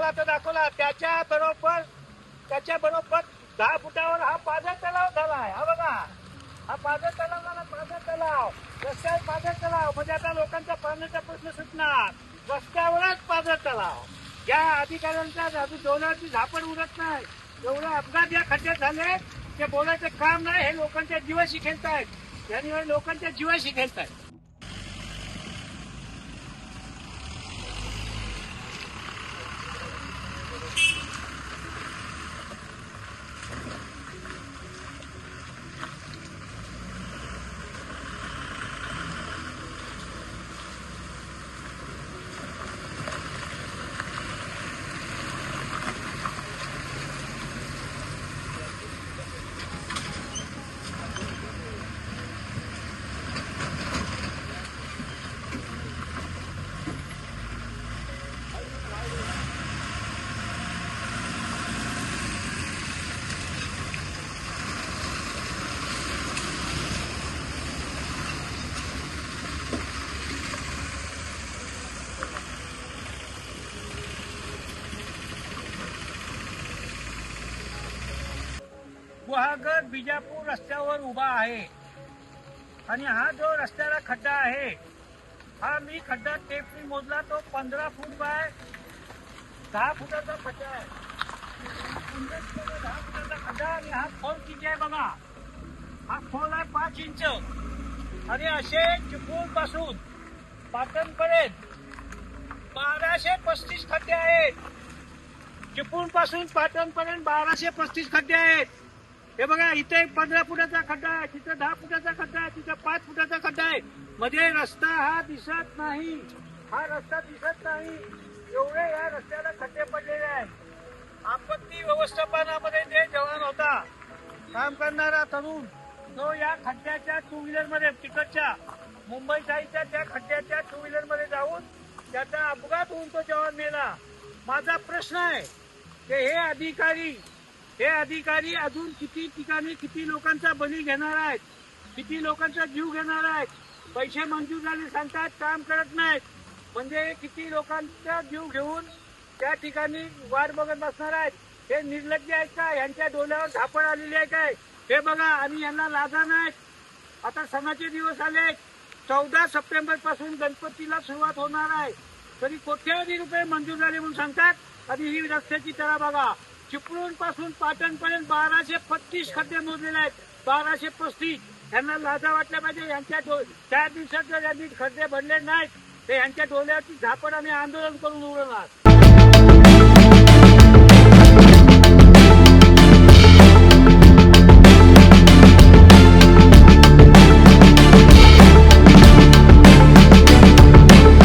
आता दाखवला त्याच्या बरोबर 10 फुटावर हा पाझर तलाव झाला आहे. हा बघा, हा पाझर तलाव झाला. पाझर तलाव रस्त्यावर पाझर तलाव म्हणजे आता लोकांचा पाण्याचा प्रश्न सुटणार. रस्त्यावरच पाझर तलाव. या अधिकाऱ्यांच्या अजून डोळ्यावरची झापड उडत नाही. एवढे अपघात या खड्ड्यात झाले ते बोलायचं काम नाही. हे लोकांच्या जीवाशी खेळतायत. यांनी लोकांच्या जीवाशी खेळतायत. गुहागर बिजापूर रस्त्यावर उभा आहे आणि हा जो रस्त्याला खड्डा आहे हा मी खड्डा टेपनी मोजला तो 15 फूट बाय 10 फुटाचा खड्डा आहे. 10 फुटाचा खड्डा आणि हा खोल किती आहे बघा. हा खोल आहे 5 इंच आणि असे चिपळूण पासून पाटणपर्यंत 1235 खड्डे आहेत. चिपळूण पासून पाटणपर्यंत 1235 खड्डे आहेत. हे बघा, इथे 15 फुटाचा खड्डा आहे, तिथं 10 फुटाचा खड्डा आहे, तिथं 5 फुटाचा खड्डा आहे. मध्ये रस्ता हा दिसत नाही. हा रस्ता दिसत नाही. एवढे या रस्त्याला खड्डे पडलेले आहेत. आपत्ती व्यवस्थापनामध्ये जे जवान होता काम करणारा तरुण तो या खड्ड्याच्या 2 व्हीलर मध्ये तिकडच्या मुंबई साईडच्या त्या खड्ड्याच्या 2 व्हीलर मध्ये जाऊन त्याचा अपघात होऊन तो जवान मेला. माझा प्रश्न आहे की हे अधिकारी अजून किती ठिकाणी किती लोकांचा बळी घेणार आहेत, किती लोकांचा जीव घेणार आहेत. पैसे मंजूर झाले सांगतात, काम करत नाहीत. म्हणजे किती लोकांचा जीव घेऊन त्या ठिकाणी वाट बघत बसणार आहेत. हे निर्लज्ज आहेत का? यांच्या डोळ्यावर झापड आलेली आहे काय? हे बघा, आणि यांना लाजा नाहीत. आता सणाचे दिवस आले. 14 सप्टेंबर पासून गणपतीला सुरुवात होणार आहे. तरी कोट्यावधी रुपये मंजूर झाले म्हणून सांगतात. आणि ही रस्त्याची तरा बघा, चिपळूण पासून पाटणपर्यंत 1235 खड्डे मोजलेले आहेत. 1235. यांना लाजा वाटल्या पाहिजे. यांच्या 4 दिवसात जर यांनी खड्डे भरले नाहीत तर यांच्या डोळ्यावरची झापड आम्ही आंदोलन करून उडवणार.